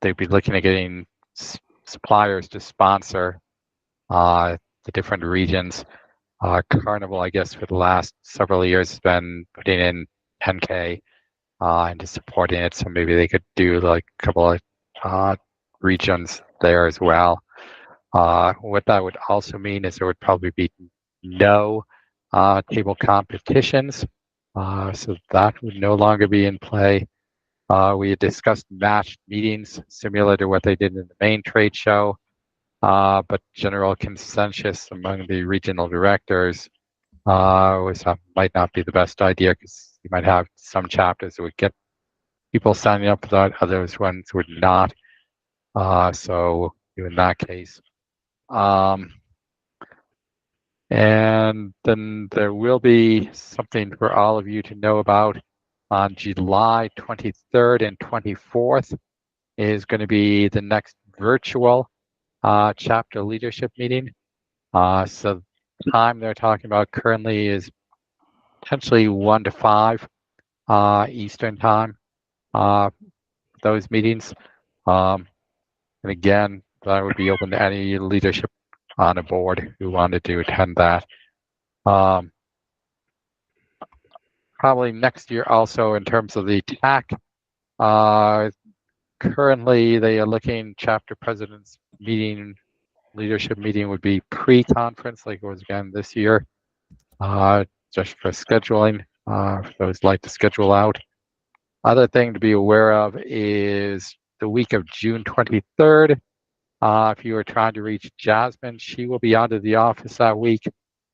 they'd be looking at getting suppliers to sponsor the different regions. Carnival, I guess, for the last several years has been putting in 10K into supporting it. So maybe they could do like a couple of regions there as well. What that would also mean is there would probably be no table competitions. So that would no longer be in play. We had discussed matched meetings similar to what they did in the main trade show, but general consensus among the regional directors was that might not be the best idea, because you might have some chapters that would get people signing up for that, others ones would not. So in that case, and then there will be something for all of you to know about on July 23rd and 24th is going to be the next virtual chapter leadership meeting. So the time they're talking about currently is potentially 1 to 5 Eastern time. Those meetings, and again, that would be open to any leadership on a board who wanted to attend that. Probably next year also in terms of the TAC. Currently, they are looking chapter presidents meeting, leadership meeting would be pre-conference like it was again this year, just for scheduling, for those like to schedule out. Other thing to be aware of is the week of June 23rd. If you are trying to reach Jasmine, she will be out of the office that week.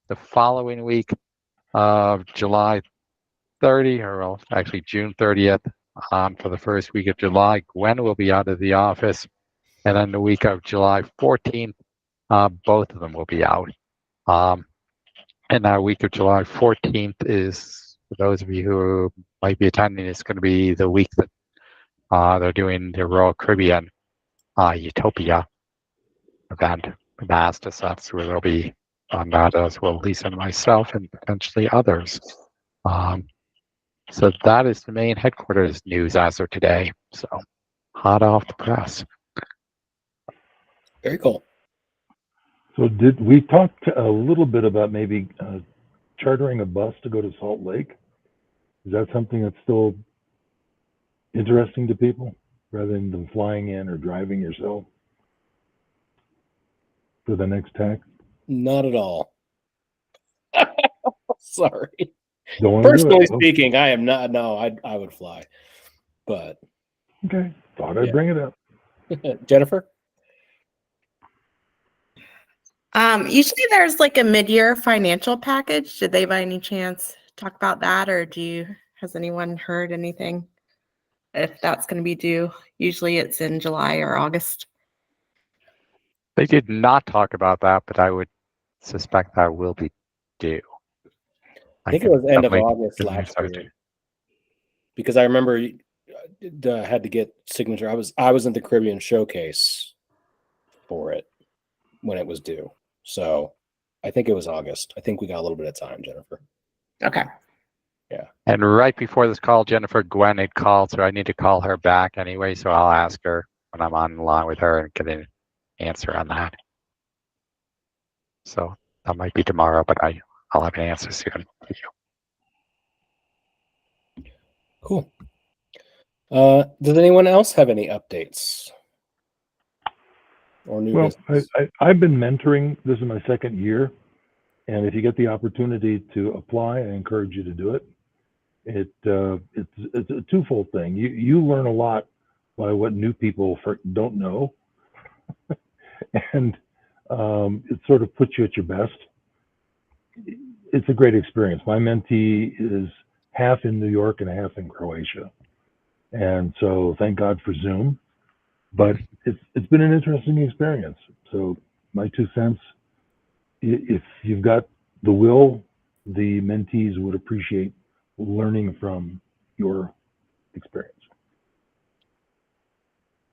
The following week of July 30, or well, actually June 30th, for the first week of July, Gwen will be out of the office. And then the week of July 14th, both of them will be out. And that week of July 14th is, for those of you who might be attending, it's going to be the week that they're doing the Royal Caribbean Utopia event with ASTA. So that's where they'll be on that, as well, Lisa and myself and potentially others. So that is the main headquarters news as of today. So hot off the press. Very cool. So did we talk a little bit about maybe chartering a bus to go to Salt Lake? Is that something that's still interesting to people, rather than them flying in or driving yourself for the next tax? Not at all. Sorry. Don't want to do Personally it. speaking, I am not. No, I would fly, but Okay, thought I'd Yeah. bring it up. Jennifer. Usually there's like a mid-year financial package. Did they by any chance talk about that, or has anyone heard anything if that's going to be due? Usually it's in July or August. They did not talk about that, but I would suspect that will be due. I think it was end of definitely August get last news out. year, because I remember had to get signature. I was in the Caribbean Showcase for it when it was due, so I think it was August. I think we got a little bit of time, Jennifer. Okay. And right before this call, Jennifer, Gwen had called, so I need to call her back anyway. So I'll ask her when I'm on the line with her and get an answer on that. So that might be tomorrow, but I'll have an answer soon for you. Cool. Does anyone else have any updates or new Well, business? I've been mentoring. This is my second year. And if you get the opportunity to apply, I encourage you to do it. It's a twofold thing. You learn a lot by what new people don't know, and it sort of puts you at your best. it's a great experience. My mentee is half in New York and half in Croatia, and so thank God for Zoom. But it's been an interesting experience. So my 2 cents: if you've got the will, the mentees would appreciate learning from your experience.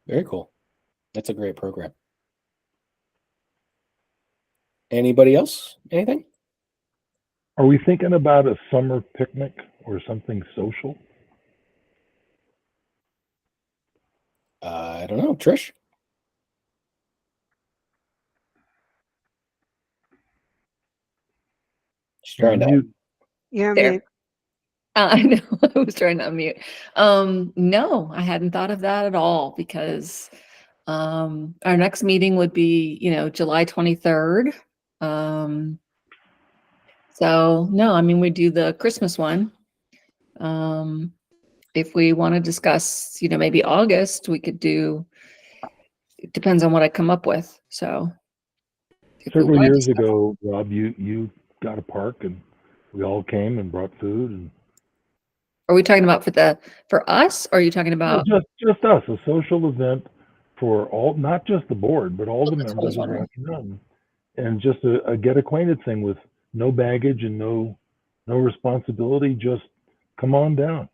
Very cool. That's a great program. Anybody else? Anything? Are we thinking about a summer picnic or something social? I don't know. Trish? She's trying to. Mute. You're There. mute. I know. I was trying to unmute. No, I hadn't thought of that at all because our next meeting would be, July 23rd. So no, I mean, we do the Christmas one. If we want to discuss, maybe August, we could do, it depends on what I come up with. So if we Several wanna years discuss- ago, Rob, you got a park and we all came and brought food, and Are we talking about for us? Or are you talking about? just us, a social event for all, not just the board, but all the That's what I was members of wondering. Rocky Mountain, and just a get acquainted thing with no baggage and no responsibility. Just come on down,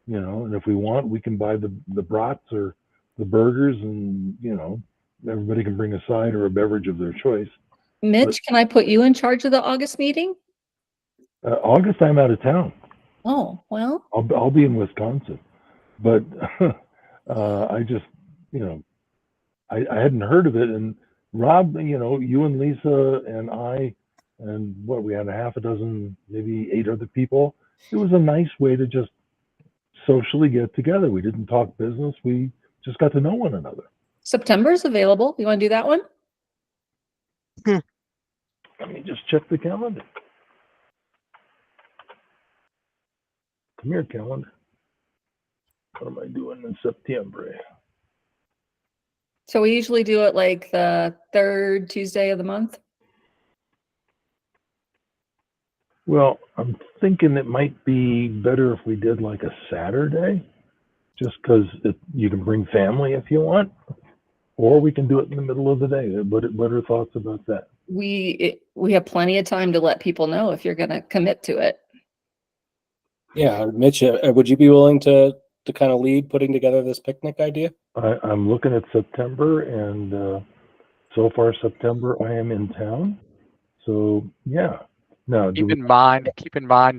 and if we want, we can buy the brats or the burgers, and everybody can bring a side or a beverage of their choice. Mitch, can I put you in charge of the August meeting? August, I'm out of town. Oh, well, I'll be in Wisconsin, but I just, I hadn't heard of it. And Rob, you and Lisa and I, and we had a half a dozen, maybe 8 other people. It was a nice way to just socially get together. We didn't talk business. We just got to know one another. September's available. You want to do that one? Let me just check the calendar. Come here, calendar. What am I doing in September? So we usually do it like the 3rd Tuesday of the month. Well, I'm thinking it might be better if we did like a Saturday, just because you can bring family if you want, or we can do it in the middle of the day. What are thoughts about that? We have plenty of time to let people know if you're going to commit to it. Yeah, Mitch, would you be willing to kind of lead putting together this picnic idea? I'm looking at September, and so far September I am in town. So yeah. Now, keep in mind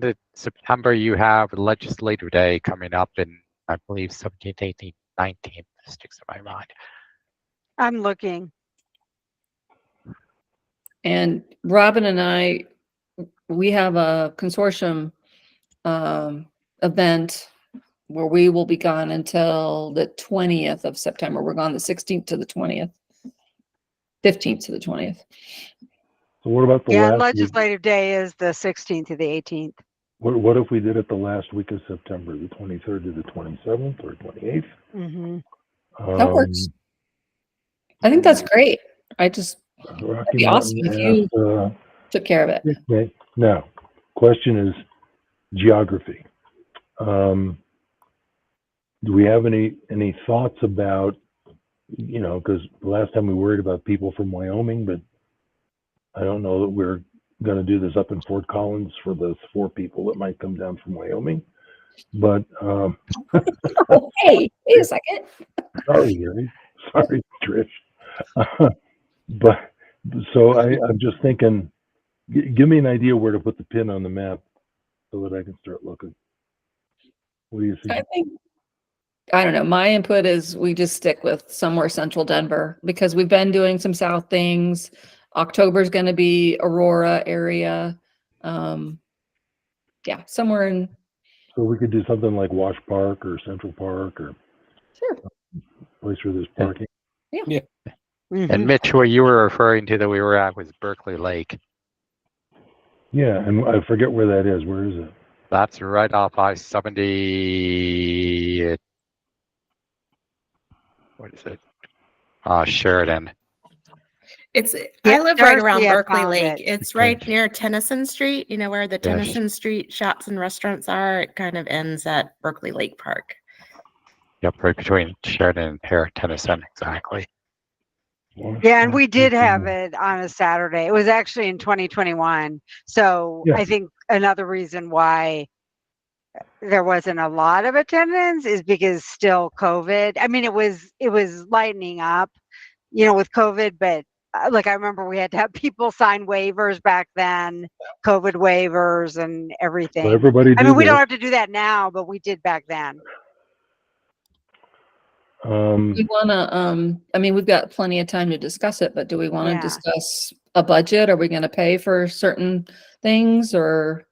that September you have Legislative Day coming up in, I believe, 17th, 18th, 19th, sticks in my mind. I'm looking. And Robin and I, we have a consortium event where we will be gone until the 20th of September. We're gone the 16th to the 20th, 15th to the 20th. So what about the Yeah, last week? legislative day is the 16th to the 18th. What if we did it the last week of September, the 23rd to the 27th or 28th? Mm-hmm. That works. I think that's great. It'd Rocky be awesome Mountain if you ASTA. took care of it. Okay. Now, question is geography. Do we have any thoughts about, because the last time we worried about people from Wyoming, but I don't know that we're going to do this up in Fort Collins for the 4 people that might come down from Wyoming. But Oh, hey, wait a second. sorry, Gary. Sorry, Trish. But so I'm just thinking, give me an idea where to put the pin on the map so that I can start looking. What do you see? I don't know. My input is we just stick with somewhere central Denver because we've been doing some south things. October is going to be Aurora area. Yeah, somewhere in. So we could do something like Wash Park or Central Park or Sure. place where there's parking. Yeah. Mm-hmm. And Mitch, what you were referring to that we were at was Berkeley Lake. Yeah, and I forget where that is. Where is it? That's right off I-70. What is it? Sheridan. I live right Darcy around had Berkeley found Lake. it. It's Okay. right near Tennyson Street, you know, where the Yes. Tennyson Street shops and restaurants are. It kind of ends at Berkeley Lake Park. Yep, right between Sheridan and Parrot, Tennyson, exactly. Yeah, and we did have it on a Saturday. It was actually in 2021. So Yeah. I think another reason why there wasn't a lot of attendance is because still COVID. I mean, it was lightening up, with COVID, but like I remember we had to have people sign waivers back then, COVID waivers and everything. So everybody I do mean, we don't this. have to do that now, but we did back then. We want to, I mean, we've got plenty of time to discuss it, but do we want to Yeah. discuss a budget? Are we going to pay for certain things or?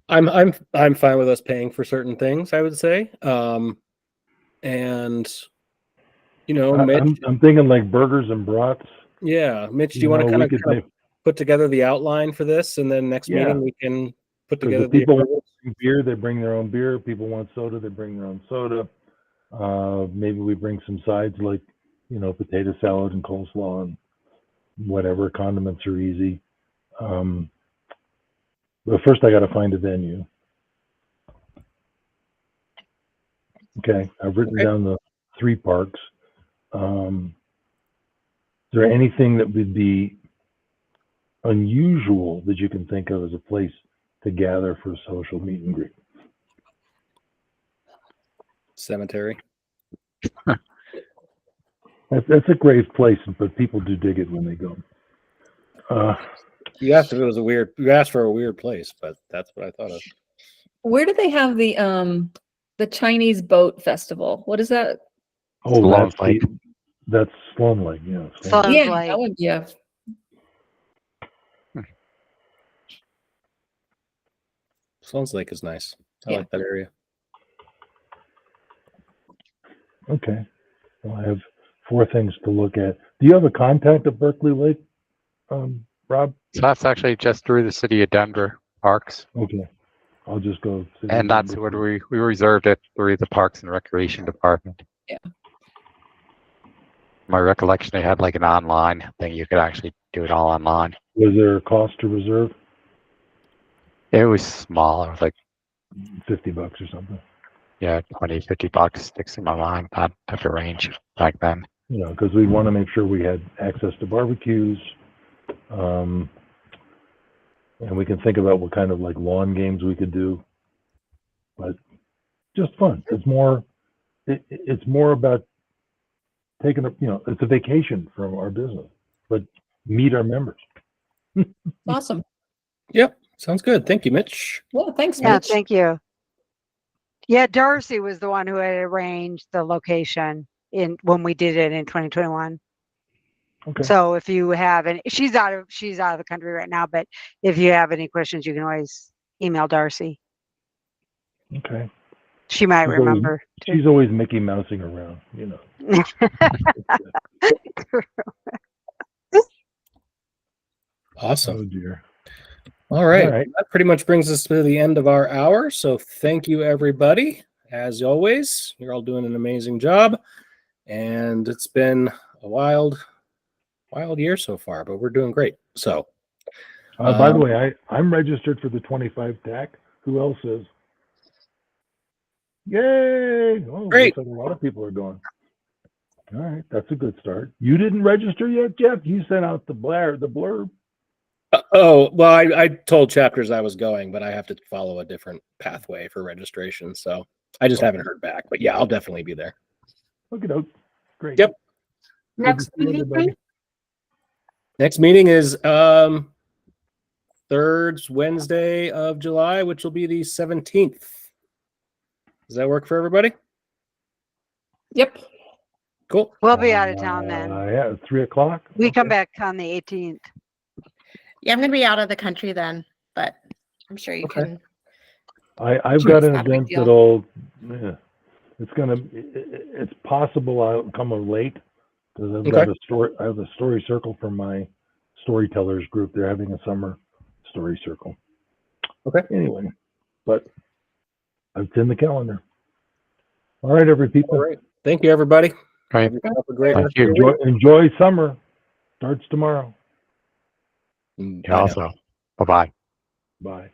I'm fine with us paying for certain things, I would say. And Mitch, I'm thinking like burgers and brats. yeah, Mitch, do you want to kind of put together the outline for this, and then next meeting we can put because together if people the want beer, they bring their own beer. People want soda, they bring their own soda. Maybe we bring some sides like, potato salad and coleslaw and whatever. Condiments are easy. But first I got to find a venue. Okay, I've written down the 3 parks. Is there anything that would be unusual that you can think of as a place to gather for a social meet and greet? cemetery. That's a great place, but people do dig it when they go. You asked if it was you asked for a weird place, but that's what I thought of. Where do they have the Chinese boat festival? What is that? Oh, Sloan's Lake. That's Sloan Lake, yeah. Sloan Yeah, Lake. that would, yeah. Sloan's Lake is nice. I Yeah. like that area. Okay. Well, I have 4 things to look at. Do you have a contact at Berkeley Lake, Rob? So that's actually just through the city of Denver Parks. Okay. I'll just go. And that's what we reserved it through the Parks and Recreation Department. Yeah. My recollection, they had like an online thing. You could actually do it all online. Was there a cost to reserve? It was small. It was like, $50 or something. yeah, $20-50 sticks in my mind. That type of range back then. Because we want to make sure we had access to barbecues. And we can think about what kind of like lawn games we could do. But just fun. It's more about taking it's a vacation from our business, but meet our members. Awesome. Yep, sounds good. Thank you, Mitch. Well, thanks, Yeah, Mitch. thank you. Yeah, Darcy was the one who had arranged the location when we did it in 2021. Okay. So if you have she's out of the country right now, but if you have any questions, you can always email Darcy. Okay. She might remember. She's always Mickey Mousing around, Awesome. Oh dear. All right. All right. That pretty much brings us to the end of our hour. So thank you, everybody. As always, you're all doing an amazing job. And it's been a wild year so far, but we're doing great. So, By the way, I'm registered for the 25 TAC. Who else is? Yay! Oh, great. Looks like a lot of people are going. All right, that's a good start. You didn't register yet, Jeff? You sent out the blurb. Oh, well, I told chapters I was going, but I have to follow a different pathway for registration. So I just haven't heard back. But yeah, I'll definitely be there. Look it out. Great. Yep. Next Good to see meeting everybody. date? Next meeting is third Wednesday of July, which will be the 17th. Does that work for everybody? Yep. Cool. We'll be out of town then. Yeah, 3:00. We come back on the 18th. Yeah, I'm going to be out of the country then, but I'm sure you Okay. can. I've Sure, got it's an not a big event deal. that'll. It's possible I'll come late because I've Okay. got a story. I have a story circle from my storytellers group. They're having a summer story circle. Okay. Anyway, but it's in the calendar. All right, every people. All right. Thank you, everybody. Right. Have yourself a great Thank rest of you. your week. Enjoy summer. Starts tomorrow. Mm, You I know. also. Bye-bye. Bye.